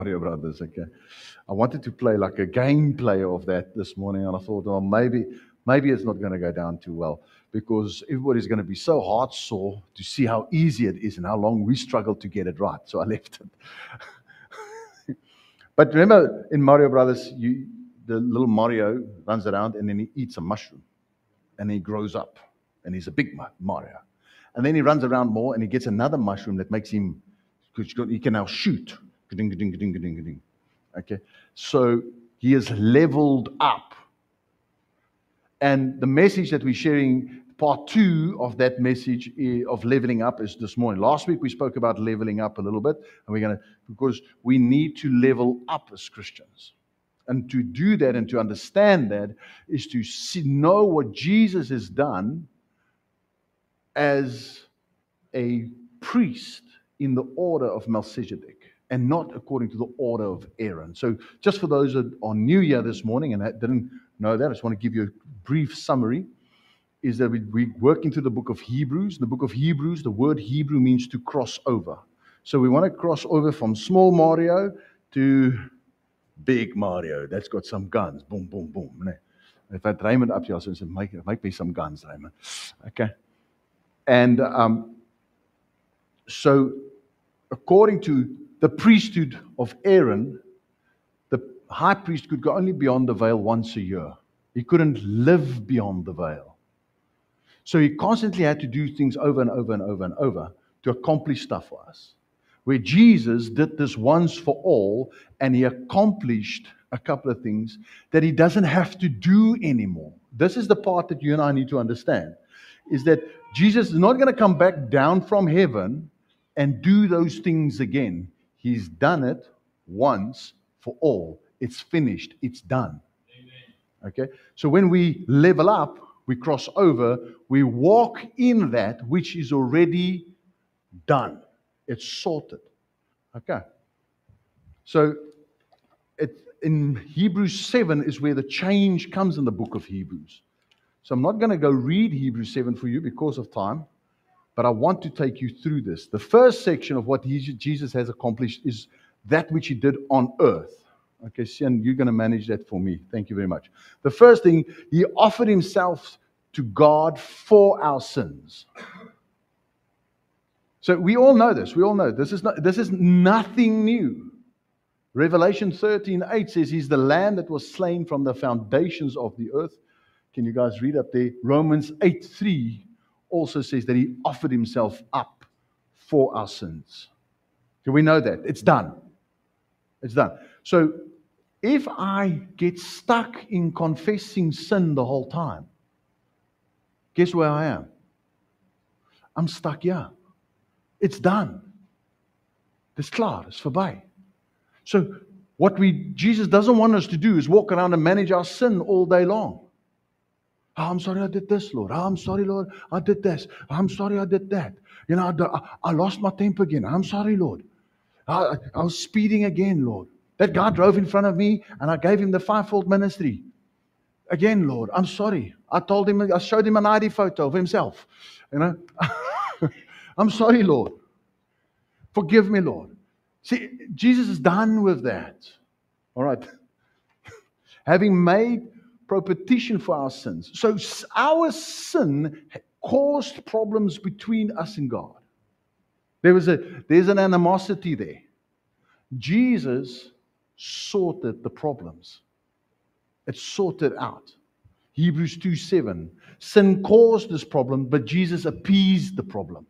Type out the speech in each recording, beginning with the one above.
Mario Brothers, okay. I wanted to play like a gameplay of that this morning, and I thought, well, maybe it's not going to go down too well because everybody's going to be so heart sore to see how easy it is and how long we struggle to get it right. So I left it. But remember, in Mario Brothers, the little Mario runs around and then he eats a mushroom, and he grows up, and he's a big Mario. And then he runs around more, and he gets another mushroom that makes him, he can now shoot. Ga-ding, ga-ding, ga-ding, ga-ding, ga-ding. Okay, so he is leveled up. And the message that we're sharing, part 2 of that message of leveling up, is this morning. Last week we spoke about leveling up a little bit, and because we need to level up as Christians. And to do that and to understand that is to know what Jesus has done as a priest in the order of Melchizedek, and not according to the order of Aaron. So just for those that are new here this morning and didn't know that, I just want to give you a brief summary, is that we're working through the book of Hebrews. In the book of Hebrews, the word Hebrew means to cross over. So we want to cross over from small Mario to big Mario. That's got some guns. Boom, boom, boom. If I had Raymond up here, I said, make me some guns, Raymond. Okay. And so according to the priesthood of Aaron, the high priest could go only beyond the veil once a year. He couldn't live beyond the veil. So he constantly had to do things over and over and over and over to accomplish stuff for us. Where Jesus did this once for all, and he accomplished a couple of things that he doesn't have to do anymore. This is the part that you and I need to understand, is that Jesus is not going to come back down from heaven and do those things again. He's done it once for all. It's finished. It's done. Amen. Okay? So when we level up, we cross over, we walk in that which is already done. It's sorted. Okay. So in Hebrews 7 is where the change comes in the book of Hebrews. So I'm not going to go read Hebrews 7 for you because of time, but I want to take you through this. The first section of what Jesus has accomplished is that which he did on earth. Okay, Sian, you're going to manage that for me. Thank you very much. The first thing, he offered himself to God for our sins. So we all know this. We all know this is nothing new. Revelation 13:8 says he's the Lamb that was slain from the foundations of the earth. Can you guys read up there? Romans 8:3 also says that he offered himself up for our sins. So we know that. It's done. It's done. So if I get stuck in confessing sin the whole time, guess where I am? I'm stuck here. It's done. It's klaar. It's verby. So what Jesus doesn't want us to do is walk around and manage our sin all day long. Oh, I'm sorry I did this, Lord. Oh, I'm sorry, Lord, I did this. I'm sorry I did that. You know, I lost my temper again. I'm sorry, Lord. I was speeding again, Lord. That guy drove in front of me and I gave him the fivefold ministry. Again, Lord, I'm sorry. I showed him an ID photo of himself. You know, I'm sorry, Lord. Forgive me, Lord. See, Jesus is done with that. All right. Having made propitiation for our sins. So our sin caused problems between us and God. There's an animosity there. Jesus sorted the problems. It's sorted out. Hebrews 2:7. Sin caused this problem, but Jesus appeased the problem.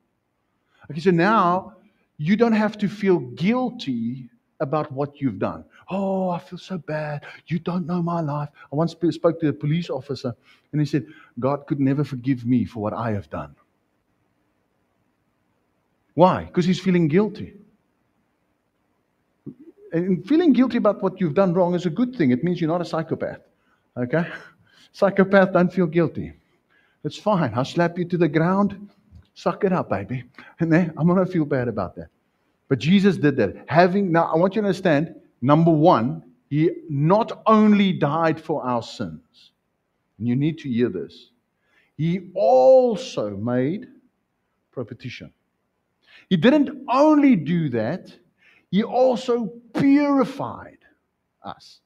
Okay, so now you don't have to feel guilty about what you've done. Oh, I feel so bad. You don't know my life. I once spoke to a police officer and he said, God could never forgive me for what I have done. Why? Because he's feeling guilty. And feeling guilty about what you've done wrong is a good thing. It means you're not a psychopath. Okay? Psychopaths don't feel guilty. It's fine. I'll slap you to the ground. Suck it up, baby. And then I'm going to feel bad about that. But Jesus did that. Now, I want you to understand, number one, he not only died for our sins, and you need to hear this, he also made propitiation. He didn't only do that, He also purified us.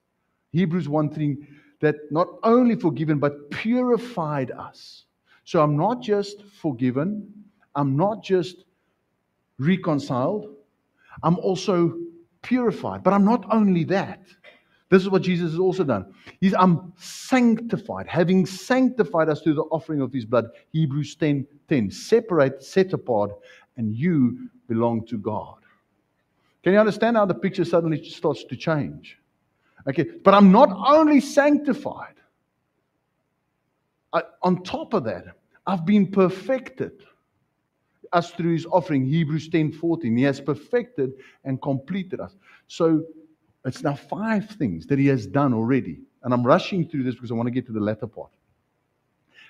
Hebrews 1:3, that not only forgiven, but purified us. So I'm not just forgiven, I'm not just reconciled, I'm also purified. But I'm not only that. This is what Jesus has also done. I'm sanctified, having sanctified us through the offering of His blood. Hebrews 10:10. Separate, set apart, and you belong to God. Can you understand how the picture suddenly starts to change? Okay, but I'm not only sanctified. On top of that, I've been perfected. Us through His offering, Hebrews 10:14. He has perfected and completed us. So it's now 5 things that He has done already. And I'm rushing through this because I want to get to the latter part.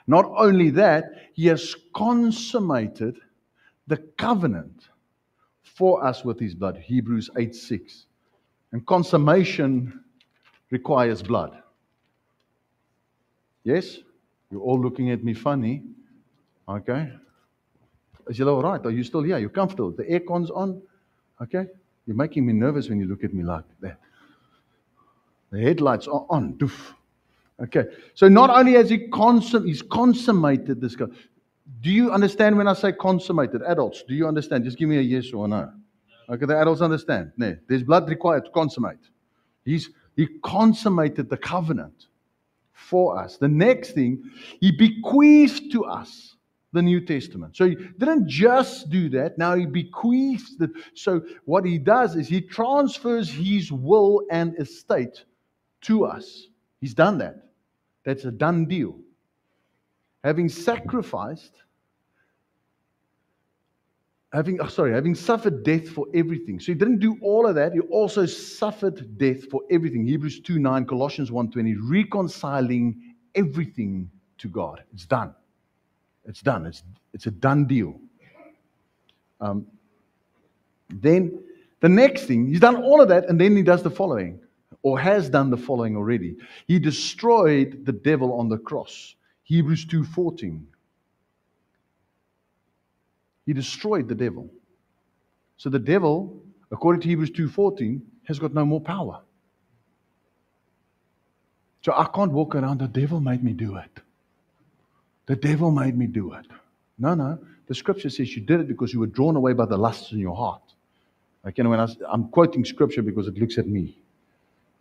Not only that, He has consummated the covenant for us with His blood. Hebrews 8:6. And consummation requires blood. Yes? You're all looking at me funny. Okay? Is you all right? Are you still here? You're comfortable? The aircon's on? Okay? You're making me nervous when you look at me like that. The headlights are on. Doof. Okay. So not only has He's consummated this. Do you understand when I say consummated? Adults, do you understand? Just give me a yes or a no. Okay, the adults understand. No, there's blood required to consummate. He consummated the covenant for us. The next thing, He bequeathed to us the New Testament. So He didn't just do that. Now He bequeaths it. So what He does is He transfers His will and estate to us. He's done that. That's a done deal. Having sacrificed, having suffered death for everything. So He didn't do all of that. He also suffered death for everything. Hebrews 2:9, Colossians 1:20, reconciling everything to God. It's done. It's done. It's a done deal. Then the next thing, He's done all of that, and then He does the following, or has done the following already. He destroyed the devil on the cross. Hebrews 2:14. He destroyed the devil. So the devil, according to Hebrews 2:14, has got no more power. So I can't walk around, the devil made me do it. The devil made me do it. No. The scripture says you did it because you were drawn away by the lusts in your heart. Like, when I'm quoting scripture because it looks at me.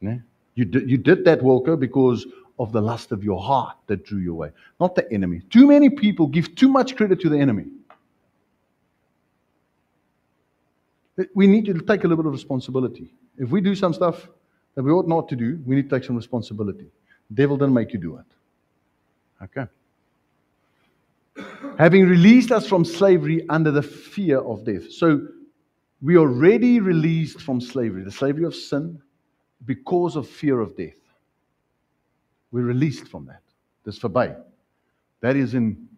Yeah? You did that, Walker, because of the lust of your heart that drew you away, not the enemy. Too many people give too much credit to the enemy. We need to take a little bit of responsibility. If we do some stuff that we ought not to do, we need to take some responsibility. The devil didn't make you do it. Okay. Having released us from slavery under the fear of death. So we are already released from slavery, the slavery of sin, because of fear of death. We're released from that. Dis verby. That is in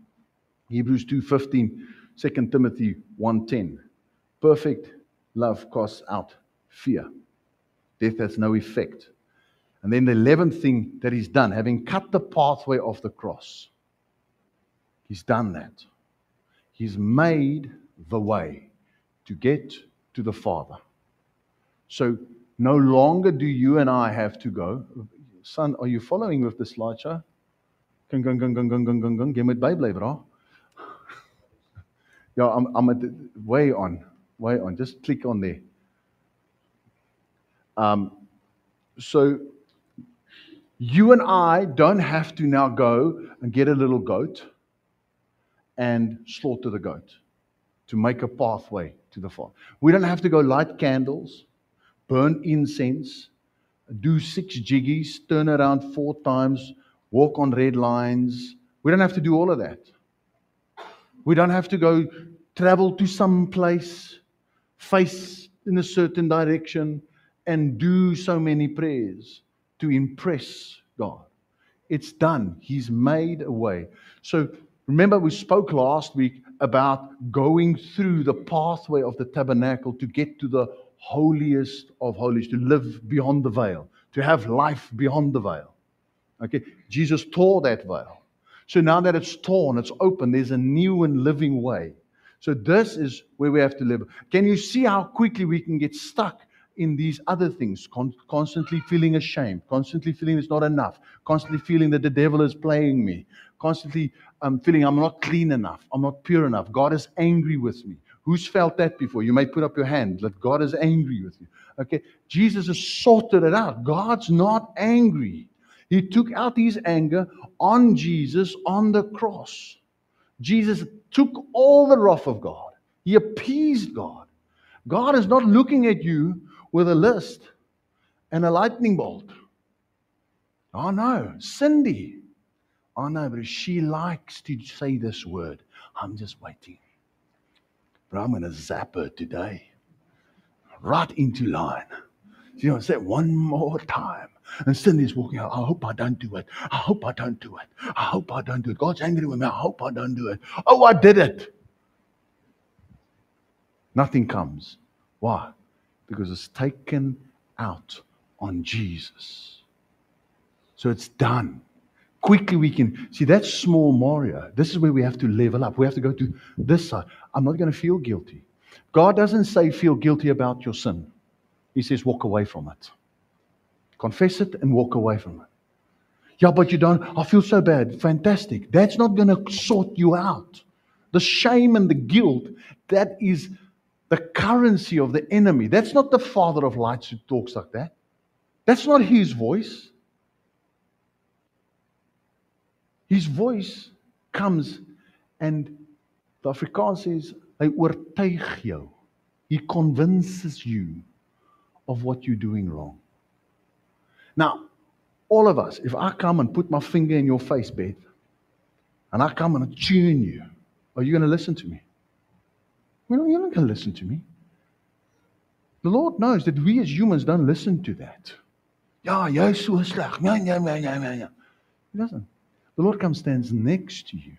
Hebrews 2:15, 2 Timothy 1:10. Perfect love casts out fear. Death has no effect. And then the 11th thing that He's done, having cut the pathway of the cross. He's done that. He's made the way to get to the Father. So no longer do you and I have to go. Son, are you following with the slideshow? Gang. Jy moet bybly, bra. Yeah, I'm at way on. Just click on there. So you and I don't have to now go and get a little goat and slaughter the goat to make a pathway to the Father. We don't have to go light candles, burn incense, do 6 jiggies, turn around 4 times, walk on red lines. We don't have to do all of that. We don't have to go travel to some place, face in a certain direction, and do so many prayers to impress God. It's done. He's made a way. So remember, we spoke last week about going through the pathway of the tabernacle to get to the holiest of holies, to live beyond the veil, to have life beyond the veil. Okay, Jesus tore that veil. So now that it's torn, it's open, there's a new and living way. So this is where we have to live. Can you see how quickly we can get stuck in these other things, constantly feeling ashamed, constantly feeling it's not enough, constantly feeling that the devil is playing me, constantly feeling I'm not clean enough, I'm not pure enough, God is angry with me. Who's felt that before? You may put up your hand that God is angry with you. Okay, Jesus has sorted it out. God's not angry. He took out his anger on Jesus on the cross. Jesus took all the wrath of God. He appeased God. God is not looking at you with a list and a lightning bolt. Oh no, Cindy. Oh no, but she likes to say this word. I'm just waiting. But I'm going to zap her today. Right into line. She wants that one more time. And Cindy's walking out. I hope I don't do it. I hope I don't do it. I hope I don't do it. God's angry with me. I hope I don't do it. Oh, I did it. Nothing comes. Why? Because it's taken out on Jesus. So it's done. Quickly we can see that's small Mario. This is where we have to level up. We have to go to this side. I'm not going to feel guilty. God doesn't say feel guilty about your sin. He says walk away from it. Confess it and walk away from it. Yeah, but you don't. I feel so bad. Fantastic. That's not going to sort you out. The shame and the guilt, that is the currency of the enemy. That's not the Father of lights who talks like that. That's not his voice. His voice comes and the Afrikaans says, hy oortuig jou. He convinces you of what you're doing wrong. Now, all of us, if I come and put my finger in your face, Beth, and I come and tune you, are you going to listen to me? Well, you're not going to listen to me. The Lord knows that we as humans don't listen to that. Ja, jy's so sleg. Ja. He doesn't. The Lord comes, stands next to you.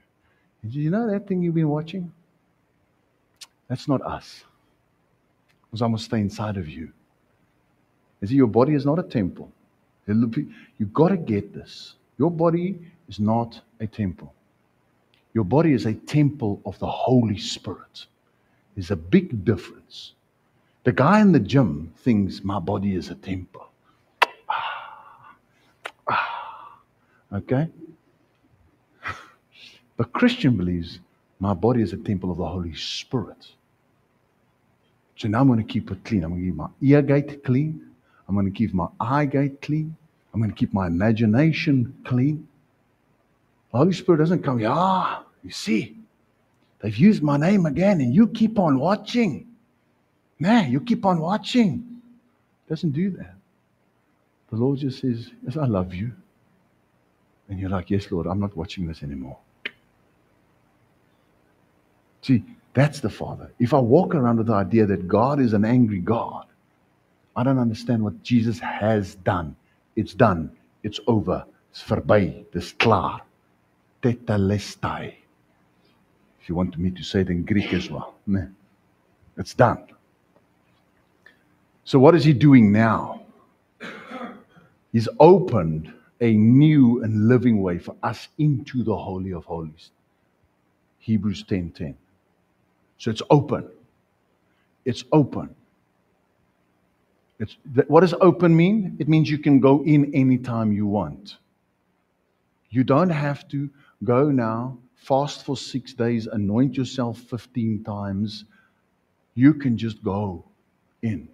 And says, you know that thing you've been watching? That's not us. Because I must stay inside of you. You see, your body is not a temple. You've got to get this. Your body is not a temple. Your body is a temple of the Holy Spirit. There's a big difference. The guy in the gym thinks my body is a temple. Okay? The Christian believes my body is a temple of the Holy Spirit. So now I'm going to keep it clean. I'm going to keep my ear gate clean. I'm going to keep my eye gate clean. I'm going to keep my imagination clean. The Holy Spirit doesn't come, you see, they've used my name again and you keep on watching. Nah, you keep on watching. It doesn't do that. The Lord just says, yes, I love you. And you're like, yes, Lord, I'm not watching this anymore. See, that's the Father. If I walk around with the idea that God is an angry God, I don't understand what Jesus has done. It's done. It's over. It's verby. It's klaar. Tetelestai. If you want me to say it in Greek as well. Nah. It's done. So what is he doing now? He's opened a new and living way for us into the Holy of Holies. Hebrews 10:10. So it's open. It's open. What does open mean? It means you can go in anytime you want. You don't have to go now, fast for 6 days, anoint yourself 15 times. You can just go in.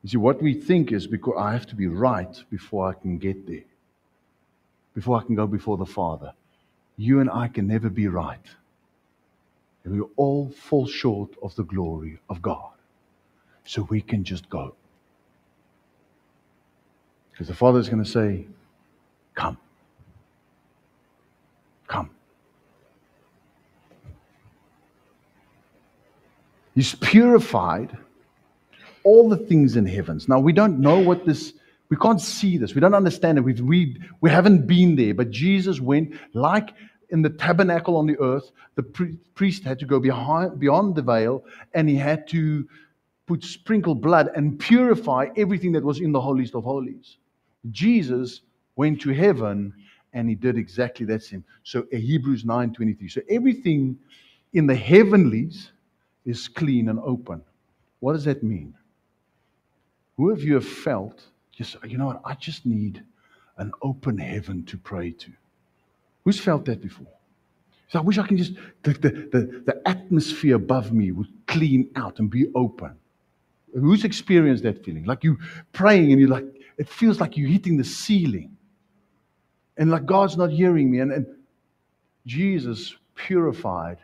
You see, what we think is because I have to be right before I can get there. Before I can go before the Father. You and I can never be right. And we all fall short of the glory of God. So we can just go. Because the Father is going to say, come. Come. He's purified all the things in heavens. Now, we don't know what this, we can't see this. We don't understand it. We haven't been there. But Jesus went, like in the tabernacle on the earth, the priest had to go beyond the veil, and he had to sprinkle blood and purify everything that was in the holiest of holies. Jesus went to heaven, and he did exactly that same. So Hebrews 9:23. So everything in the heavenlies is clean and open. What does that mean? Who of you have felt, just, you know what, I just need an open heaven to pray to? Who's felt that before? So I wish I can just, the atmosphere above me would clean out and be open. Who's experienced that feeling? Like you praying and you're like, it feels like you're hitting the ceiling. And like God's not hearing me. And Jesus purified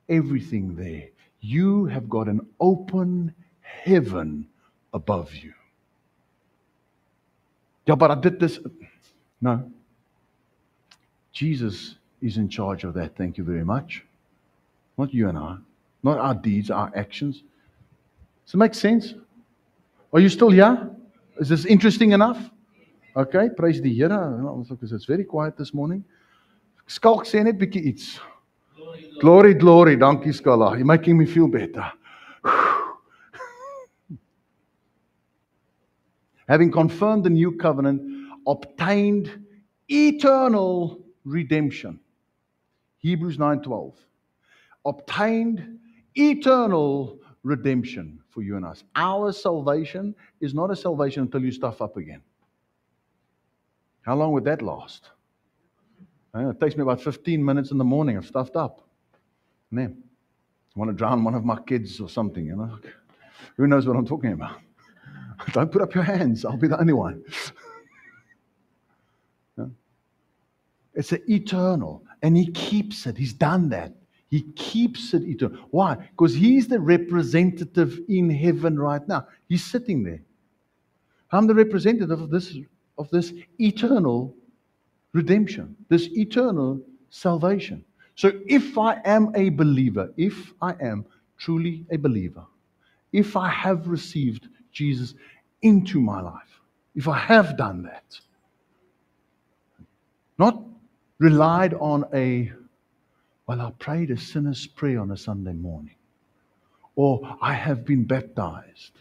everything there. You have got an open heaven above you. Yeah, but I did this. No. Jesus is in charge of that. Thank you very much. Not you and I. Not our deeds, our actions. Does it make sense? Are you still here? Is this interesting enough? Okay, praise die Here. It's very quiet this morning. Skalk sê net bietjie iets. Glory, glory. Dankie Skala. You're making me feel better. Having confirmed the new covenant, obtained eternal redemption. Hebrews 9:12. Obtained eternal redemption for you and us. Our salvation is not a salvation until you stuff up again. How long would that last? It takes me about 15 minutes in the morning. I've stuffed up. I want to drown one of my kids or something, you know. Who knows what I'm talking about? Don't put up your hands. I'll be the only one. It's an eternal. And He keeps it. He's done that. He keeps it eternal. Why? Because He's the representative in heaven right now. He's sitting there. I'm the representative of this eternal redemption, this eternal salvation. So if I am a believer, if I am truly a believer, if I have received Jesus into my life, if I have done that, not relied on I prayed a sinner's prayer on a Sunday morning, or I have been baptized.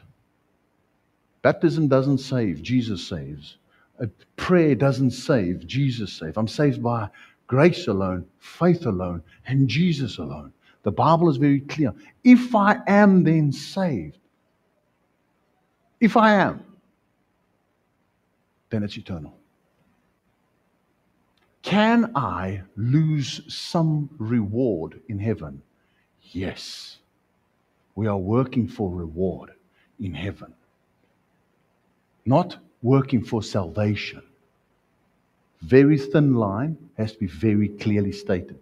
Baptism doesn't save, Jesus saves. A prayer doesn't save, Jesus saves. I'm saved by grace alone, faith alone, and Jesus alone. The Bible is very clear. If I am then saved, if I am, then it's eternal. Can I lose some reward in heaven? Yes. We are working for reward in heaven. Not working for salvation. Very thin line has to be very clearly stated.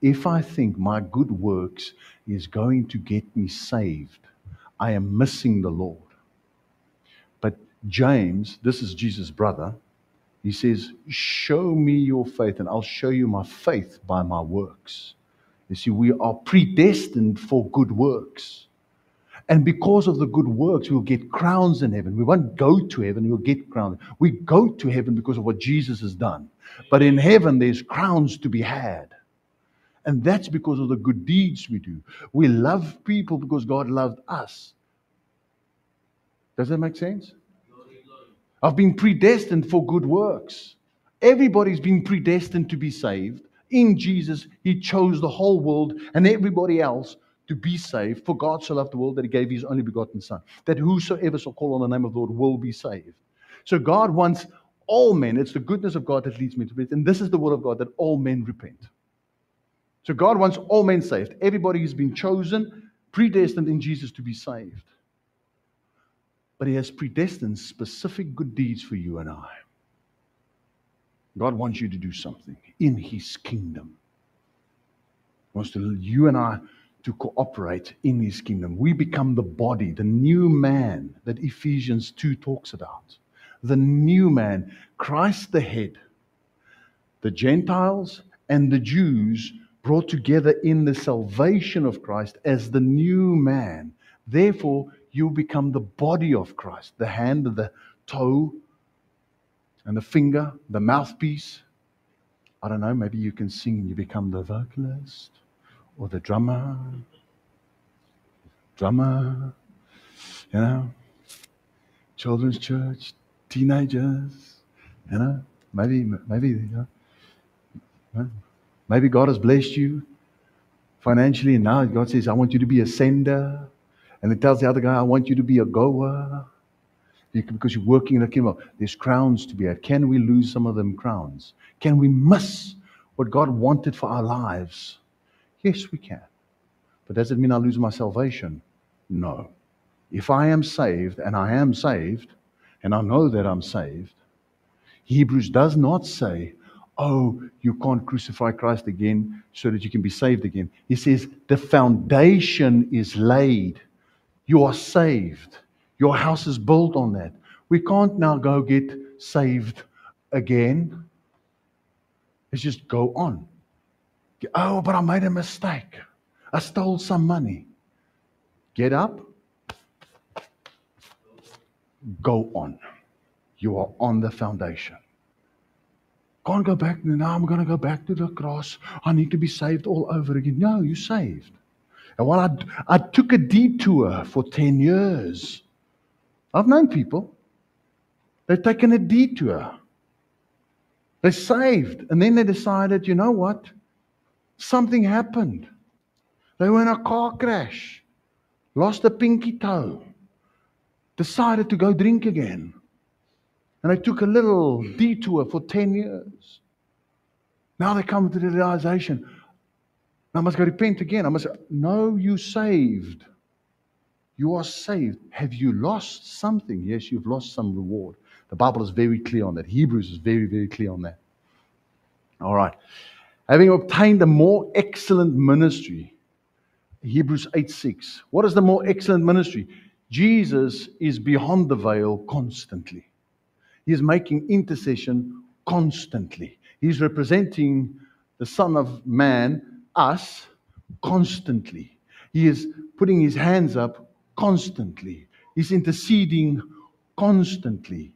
If I think my good works is going to get me saved, I am missing the Lord. But James, this is Jesus' brother, he says, show me your faith and I'll show you my faith by my works. You see, we are predestined for good works. And because of the good works, we'll get crowns in heaven. We won't go to heaven, we'll get crowns. We go to heaven because of what Jesus has done. But in heaven, there's crowns to be had. And that's because of the good deeds we do. We love people because God loved us. Does that make sense? I've been predestined for good works. Everybody's been predestined to be saved. In Jesus, He chose the whole world and everybody else to be saved. For God so loved the world that He gave His only begotten Son, that whosoever shall call on the name of the Lord will be saved. So God wants all men. It's the goodness of God that leads me to repent. And this is the will of God, that all men repent. So God wants all men saved. Everybody has been chosen, predestined in Jesus to be saved. But He has predestined specific good deeds for you and I. God wants you to do something in His kingdom. He wants you and I to cooperate in His kingdom. We become the body, the new man that Ephesians 2 talks about. The new man, Christ the head. The Gentiles and the Jews brought together in the salvation of Christ as the new man. Therefore, you become the body of Christ, the hand, the toe, and the finger, the mouthpiece. I don't know, maybe you can sing and you become the vocalist or the drummer, you know, children's church, teenagers, you know, maybe, you know, maybe God has blessed you Financially, now God says, I want you to be a sender. And it tells the other guy, I want you to be a goer. Because you're working in the kingdom. There's crowns to be had. Can we lose some of them crowns? Can we miss what God wanted for our lives? Yes, we can. But does it mean I lose my salvation? No. If I am saved, and I am saved, and I know that I'm saved, Hebrews does not say, oh, you can't crucify Christ again so that you can be saved again. He says the foundation is laid. You are saved. Your house is built on that. We can't now go get saved again. Let's just go on. Oh, but I made a mistake. I stole some money. Get up. Go on. You are on the foundation. Can't go back. Now I'm going to go back to the cross. I need to be saved all over again. No, you're saved. And while I took a detour for 10 years, I've known people, they've taken a detour. They're saved. And then they decided, you know what? Something happened. They were in a car crash, lost a pinky toe, decided to go drink again. And they took a little detour for 10 years. Now they come to the realization, I must go repent again. No, you saved. You are saved. Have you lost something? Yes, you've lost some reward. The Bible is very clear on that. Hebrews is very, very clear on that. All right. Having obtained a more excellent ministry, Hebrews 8:6. What is the more excellent ministry? Jesus is beyond the veil constantly. He is making intercession constantly. He's representing the Son of Man, us, constantly. He is putting his hands up constantly. He's interceding constantly.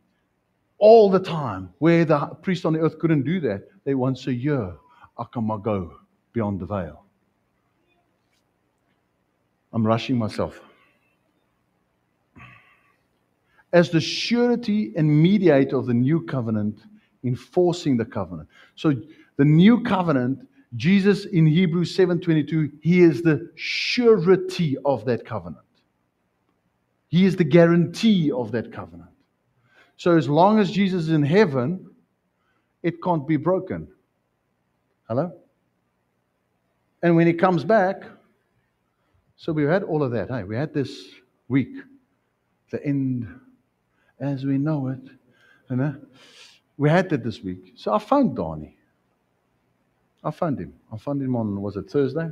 All the time. Where the priest on the earth couldn't do that, they once a year, go beyond the veil. I'm rushing myself. As the surety and mediator of the new covenant, enforcing the covenant. So the new covenant, Jesus in Hebrews 7:22, he is the surety of that covenant. He is the guarantee of that covenant. So as long as Jesus is in heaven, it can't be broken. Hello? And when he comes back, so we had all of that. Hey, we had this week, the end as we know it. We had that this week. So I phoned Donnie. I phoned him. I phoned him on, was it Thursday?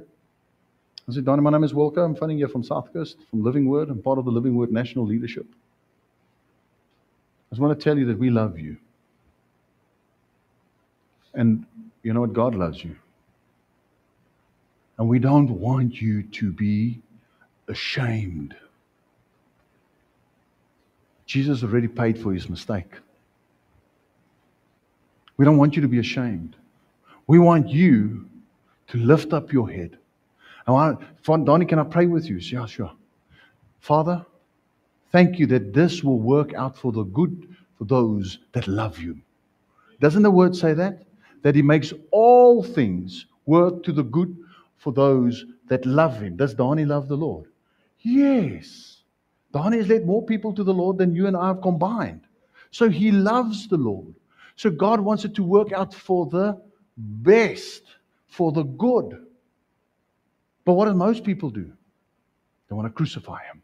I said, Donnie, my name is Wilco. I'm phoning you from South Coast, from Living Word. I'm part of the Living Word National Leadership. I just want to tell you that we love you. And you know what? God loves you. And we don't want you to be ashamed. Jesus already paid for his mistake. We don't want you to be ashamed. We want you to lift up your head. Donnie, can I pray with you? Yeah, sure. Father, thank you that this will work out for the good for those that love you. Doesn't the word say that? That he makes all things work to the good for those that love him. Does Donnie love the Lord? Yes. Donnie has led more people to the Lord than you and I have combined. So he loves the Lord. So God wants it to work out for the best, for the good. But what do most people do? They want to crucify him.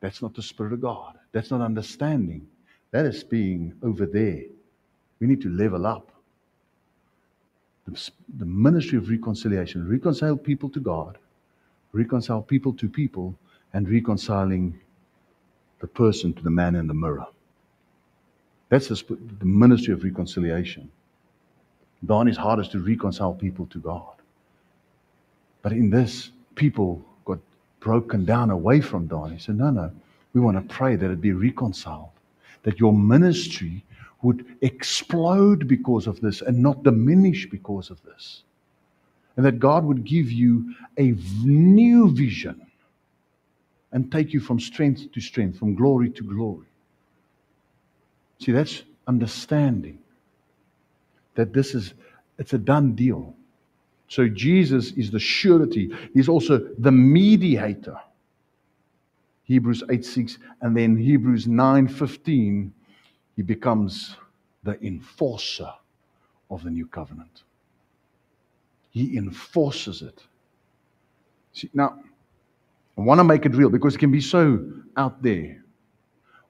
That's not the Spirit of God. That's not understanding. That is being over there. We need to level up. The ministry of reconciliation. Reconcile people to God. Reconcile people to people. And reconciling the person to the man in the mirror. That's the ministry of reconciliation. Donnie's heart is to reconcile people to God. But in this, people got broken down away from Donnie. He said, no, we want to pray that it be reconciled. That your ministry would explode because of this and not diminish because of this. And that God would give you a new vision and take you from strength to strength, from glory to glory. See, that's understanding that it's a done deal. So Jesus is the surety. He's also the mediator. Hebrews 8:6, and then Hebrews 9:15, he becomes the enforcer of the new covenant. He enforces it. See, now, I want to make it real because it can be so out there.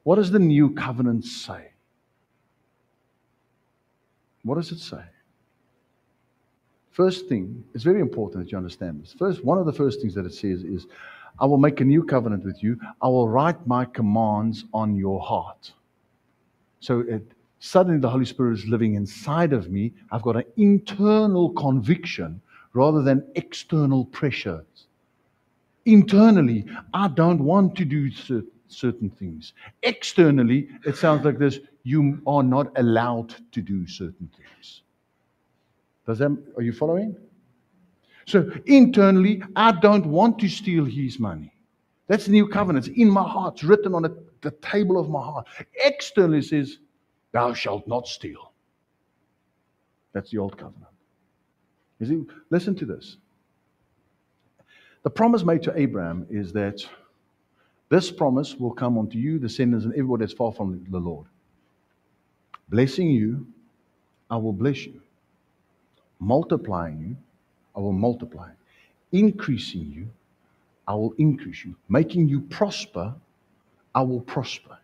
What does the new covenant say? What does it say? First thing, it's very important that you understand this. First, one of the first things that it says is, I will make a new covenant with you. I will write my commands on your heart. So suddenly the Holy Spirit is living inside of me. I've got an internal conviction rather than external pressures. Internally, I don't want to do certain things. Externally, it sounds like this: you are not allowed to do certain things. Are you following? So internally, I don't want to steal his money. That's the new covenant. It's in my heart. It's written on the table of my heart. Externally, it says, thou shalt not steal. That's the old covenant. You see, listen to this. The promise made to Abraham is that this promise will come unto you, descendants, and everybody that's far from the Lord. Blessing you, I will bless you. Multiplying you, I will multiply. Increasing you, I will increase you. Making you prosper, I will prosper.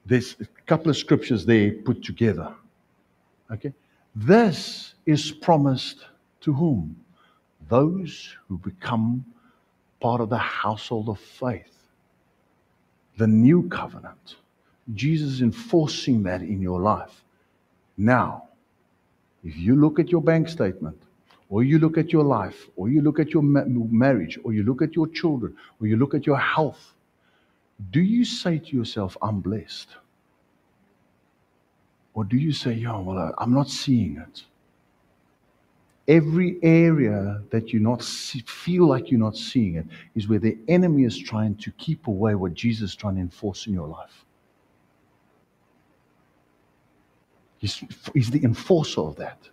There's a couple of scriptures there put together. Okay? This is promised to whom? Those who become part of the household of faith. The new covenant. Jesus is enforcing that in your life. Now, if you look at your bank statement, or you look at your life, or you look at your marriage, or you look at your children, or you look at your health, do you say to yourself, I'm blessed? Or do you say, I'm not seeing it? Every area that you feel like you're not seeing it is where the enemy is trying to keep away what Jesus is trying to enforce in your life. He's the enforcer of that.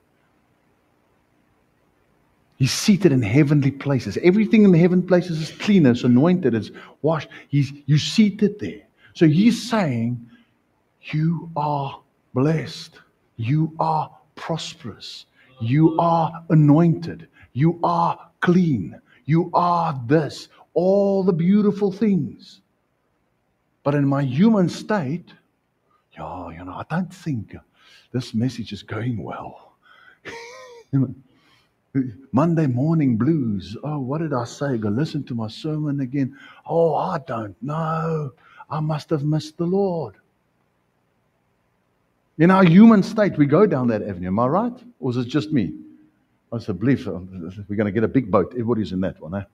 He's seated in heavenly places. Everything in the heavenly places is clean, it's anointed, it's washed. You're seated there. So he's saying, you are blessed. You are prosperous. You are anointed. You are clean. You are this. All the beautiful things. But in my human state, I don't think this message is going well. Monday morning blues. Oh, what did I say? Go listen to my sermon again. Oh, I don't know. I must have missed the Lord. In our human state, we go down that avenue. Am I right? Or is it just me? I believe we're going to get a big boat. Everybody's in that one. I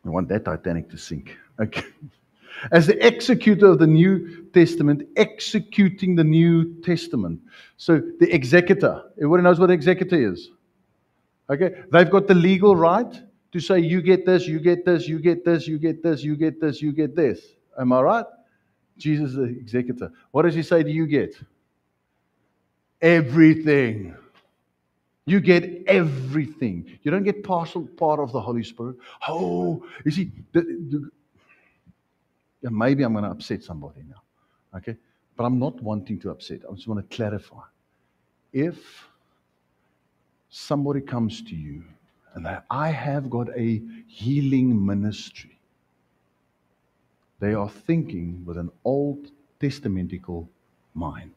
want that Titanic to sink. Okay. As the executor of the New Testament, executing the New Testament. So the executor, everybody knows what an executor is. Okay, they've got the legal right to say you get this, you get this, you get this, you get this, you get this, you get this. Am I right? Jesus is the executor. What does he say, do you get? Everything. You get everything. You don't get partial part of the Holy Spirit. Oh, you see, maybe I'm going to upset somebody now. Okay? But I'm not wanting to upset. I just want to clarify. If somebody comes to you and I have got a healing ministry, they are thinking with an Old Testamentical mind.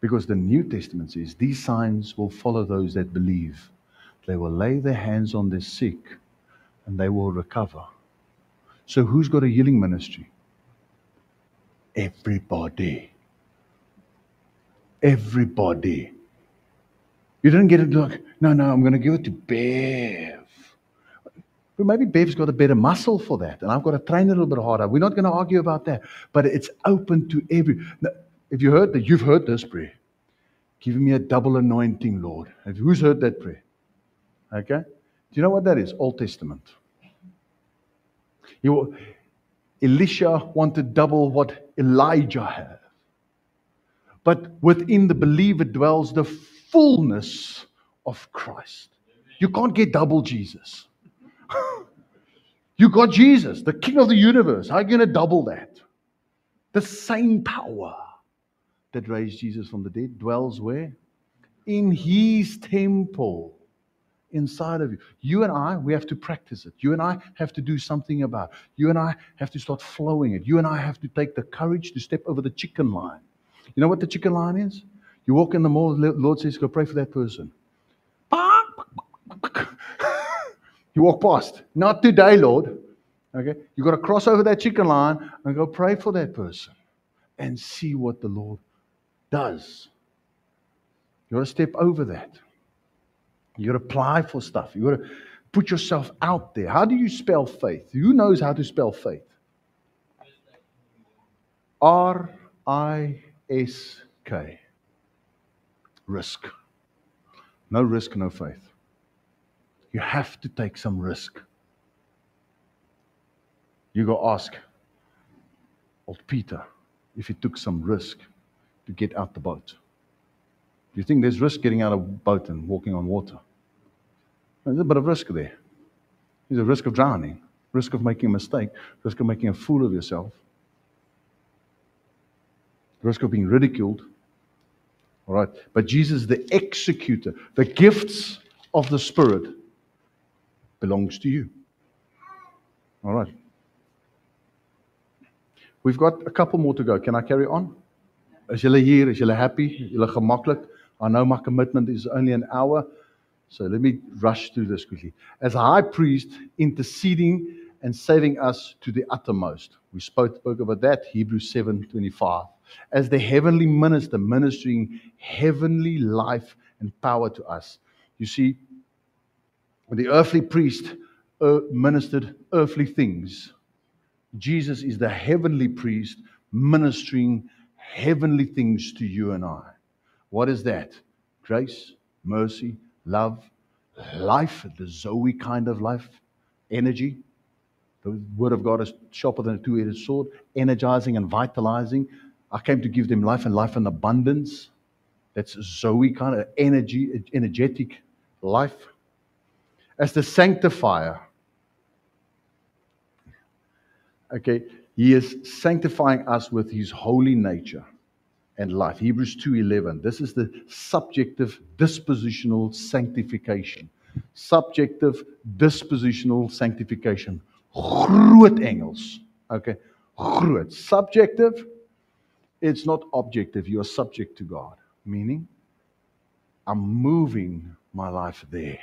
Because the New Testament says, these signs will follow those that believe. They will lay their hands on the sick and they will recover. So who's got a healing ministry? Everybody. Everybody. You don't get it like, no, I'm going to give it to Bev. But maybe Bev's got a better muscle for that, and I've got to train a little bit harder. We're not going to argue about that, but it's open to every. Now, if you heard that, you've heard this prayer. Give me a double anointing, Lord. Who's heard that prayer? Okay? Do you know what that is? Old Testament. Elisha wanted double what Elijah had. But within the believer dwells the fullness of Christ. You can't get double Jesus. You got Jesus, the King of the universe. How are you going to double that? The same power that raised Jesus from the dead dwells where? In His temple inside of you. You and I, we have to practice it. You and I have to do something about it. You and I have to start flowing it. You and I have to take the courage to step over the chicken line. You know what the chicken line is? You walk in the mall, the Lord says, go pray for that person. You walk past. Not today, Lord. Okay? You got to cross over that chicken line and go pray for that person and see what the Lord does. You got to step over that. You got to apply for stuff. You got to put yourself out there. How do you spell faith? Who knows how to spell faith? R-I-S-K. Risk. No risk, no faith. You have to take some risk. You go ask old Peter if he took some risk to get out the boat. Do you think there's risk getting out of a boat and walking on water? There's a bit of risk there. There's a risk of drowning, risk of making a mistake, risk of making a fool of yourself, risk of being ridiculed. All right. But Jesus is the executor. The gifts of the Spirit belongs to you. All right. We've got a couple more to go. Can I carry on? Is julle hier? Is julle happy? Julle gemaklik? I know my commitment is only an hour, so let me rush through this quickly. As high priest, interceding and saving us to the uttermost. We spoke about that, Hebrews 7:25. As the heavenly minister, ministering heavenly life and power to us. You see, the earthly priest ministered earthly things. Jesus is the heavenly priest ministering heavenly things to you and I. What is that? Grace, mercy, love, life, the Zoe kind of life, energy. The Word of God is sharper than a two-edged sword, energizing and vitalizing. I came to give them life and life in abundance. That's Zoe kind of energy, energetic life. As the sanctifier, okay, He is sanctifying us with His holy nature and life. Hebrews 2:11. This is the subjective dispositional sanctification. Subjective dispositional sanctification. Groot Engels. Okay, groot. Subjective, it's not objective. You are subject to God. Meaning, I'm moving my life there.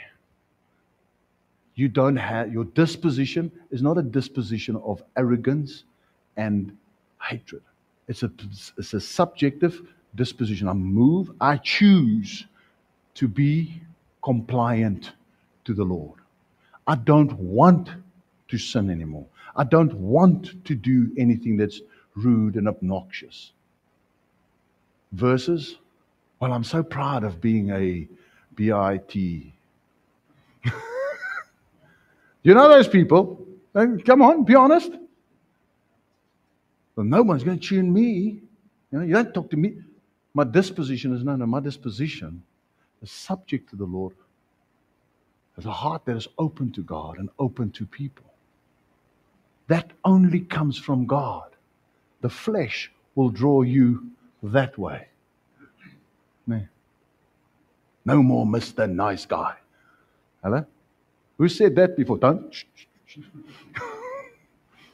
You don't have, your disposition is not a disposition of arrogance and hatred. It's a subjective disposition. I choose to be compliant to the Lord. I don't want to sin anymore. I don't want to do anything that's rude and obnoxious. Versus, well, I'm so proud of being a BIT. You know those people? Come on, be honest. Well, no one's going to tune me. You don't talk to me. My disposition is, no, my disposition is subject to the Lord. There's a heart that is open to God and open to people. That only comes from God. The flesh will draw you that way. No more Mr. Nice Guy. Hello? Who said that before? Don't.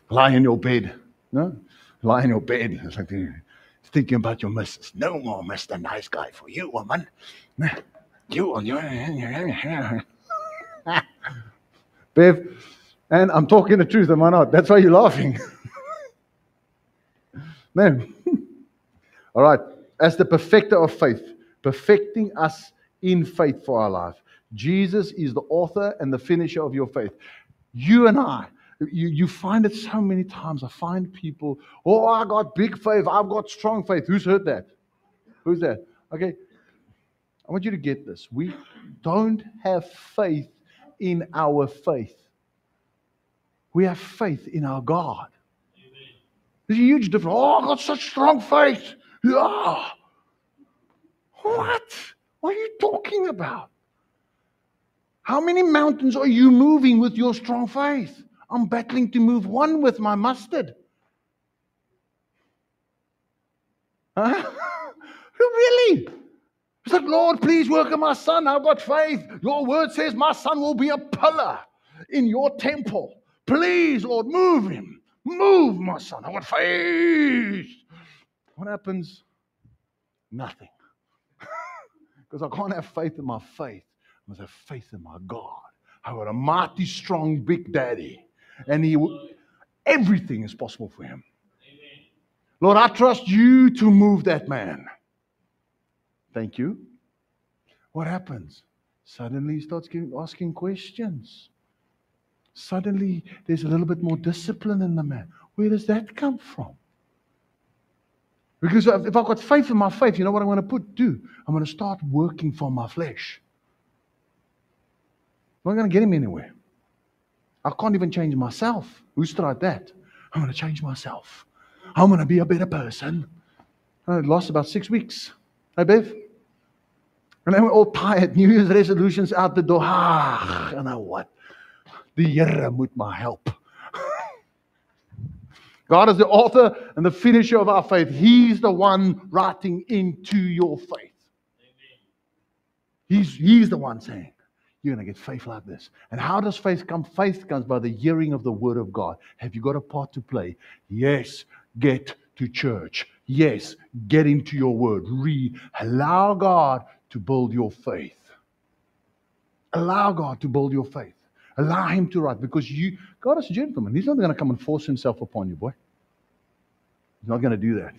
Lie in your bed. No? Lie in your bed. It's like thinking about your missus. No more Mr. Nice Guy for you, woman. You. Bev, and I'm talking the truth, am I not? That's why you're laughing. No. All right. As the perfecter of faith, perfecting us in faith for our life. Jesus is the author and the finisher of your faith. You and I, you find it so many times. I find people, oh, I got big faith. I've got strong faith. Who's heard that? Who's that? Okay. I want you to get this. We don't have faith in our faith. We have faith in our God. There's a huge difference. Oh, I got such strong faith. Yeah. What? What are you talking about? How many mountains are you moving with your strong faith? I'm battling to move one with my mustard. Huh? Really? It's like, Lord, please work on my son. I've got faith. Your word says my son will be a pillar in your temple. Please, Lord, move him. Move my son. I've got faith. What happens? Nothing. Because I can't have faith in my faith. I must have faith in my God. I got a mighty strong big daddy. And everything is possible for him. Amen. Lord, I trust you to move that man. Thank you. What happens? Suddenly he starts asking questions. Suddenly there's a little bit more discipline in the man. Where does that come from? Because if I've got faith in my faith, you know what I'm going to do? I'm going to start working for my flesh. I'm not going to get him anywhere. I can't even change myself. Who's tried that? I'm going to change myself. I'm going to be a better person. I lost about 6 weeks. Hey, Bev? And then we're all tired. New Year's resolutions out the door. You know what? The Here moet my help. God is the author and the finisher of our faith. He's the one writing into your faith. He's the one saying, you're going to get faith like this. And how does faith come? Faith comes by the hearing of the word of God. Have you got a part to play? Yes, get to church. Yes, get into your word. Read. Allow God to build your faith. Allow God to build your faith. Allow him to write. Because God is a gentleman. He's not going to come and force himself upon you, boy. He's not going to do that.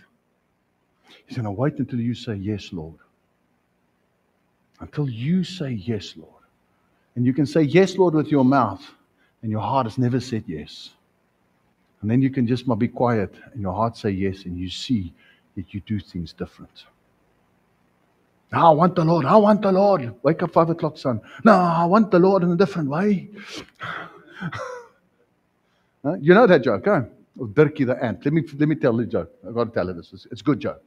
He's going to wait until you say, yes, Lord. Until you say, yes, Lord. And you can say, yes, Lord, with your mouth, and your heart has never said yes. And then you can just be quiet, and your heart say yes, and you see that you do things different. No, I want the Lord. I want the Lord. Wake up 5 o'clock, son. No, I want the Lord in a different way. You know that joke, huh? Of Dirkie the ant. Let me tell the joke. I've got to tell it. It's a good joke.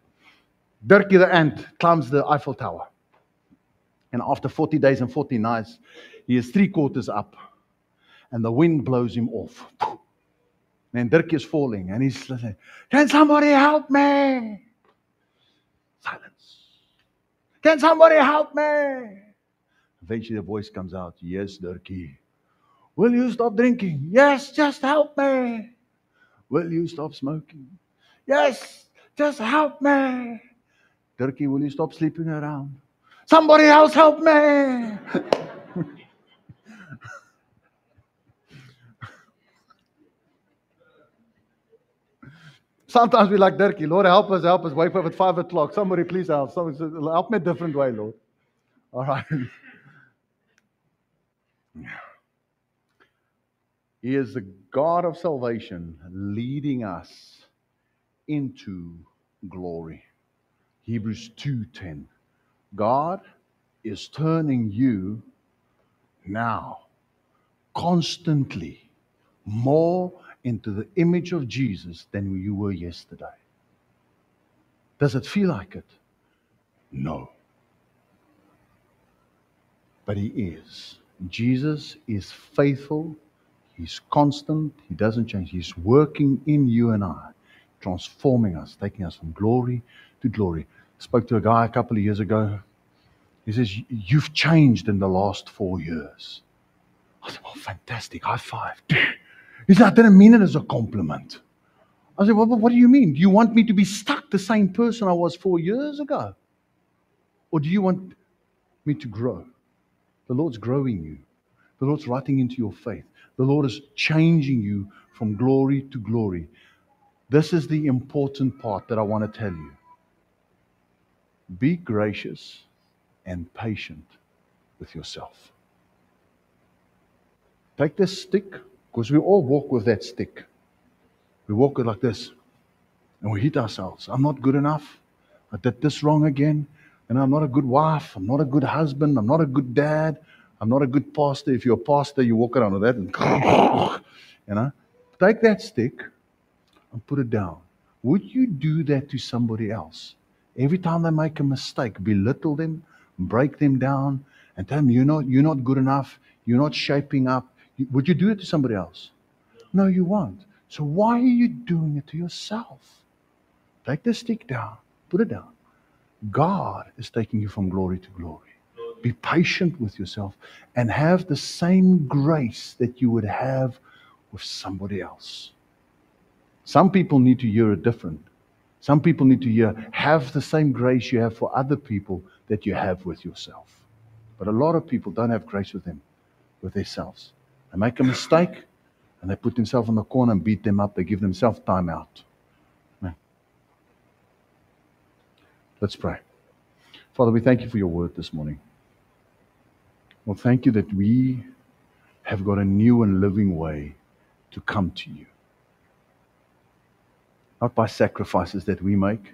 Dirkie the ant climbs the Eiffel Tower. And after 40 days and 40 nights, he is 3/4 up. And the wind blows him off. And Dirkie is falling. And he's saying, can somebody help me? Silence. Can somebody help me? Eventually the voice comes out. Yes, Dirkie. Will you stop drinking? Yes, just help me. Will you stop smoking? Yes, just help me. Dirkie, will you stop sleeping around? Somebody else help me. Sometimes we like Dirkie. Lord, help us. Wake up at 5 o'clock. Somebody please help. Somebody says, help me a different way, Lord. All right. He is the God of salvation leading us into glory. Hebrews 2:10. God is turning you now constantly more into the image of Jesus than you were yesterday. Does it feel like it? No. But he is. Jesus is faithful. He's constant. He doesn't change. He's working in you and I, transforming us, taking us from glory to glory. I spoke to a guy a couple of years ago. He says, you've changed in the last 4 years. I said, well, fantastic. High five. He said, I didn't mean it as a compliment. I said, well, what do you mean? Do you want me to be stuck the same person I was 4 years ago? Or do you want me to grow? The Lord's growing you. The Lord's writing into your faith. The Lord is changing you from glory to glory. This is the important part that I want to tell you. Be gracious and patient with yourself. Take this stick, because we all walk with that stick. We walk it like this, and we hit ourselves. I'm not good enough. I did this wrong again, and I'm not a good wife. I'm not a good husband. I'm not a good dad. I'm not a good pastor. If you're a pastor, you walk around with that, and take that stick and put it down. Would you do that to somebody else? Every time they make a mistake, belittle them, break them down, and tell them you're not good enough, you're not shaping up. Would you do it to somebody else? No, you won't. So why are you doing it to yourself? Take the stick down, put it down. God is taking you from glory to glory. Be patient with yourself and have the same grace that you would have with somebody else. Some people need to hear it different. Some people need to hear, have the same grace you have for other people that you have with yourself. But a lot of people don't have grace with themselves. They make a mistake and they put themselves in the corner and beat them up. They give themselves time out. Man. Let's pray. Father, we thank you for your word this morning. Well, thank you that we have got a new and living way to come to you. Not by sacrifices that we make,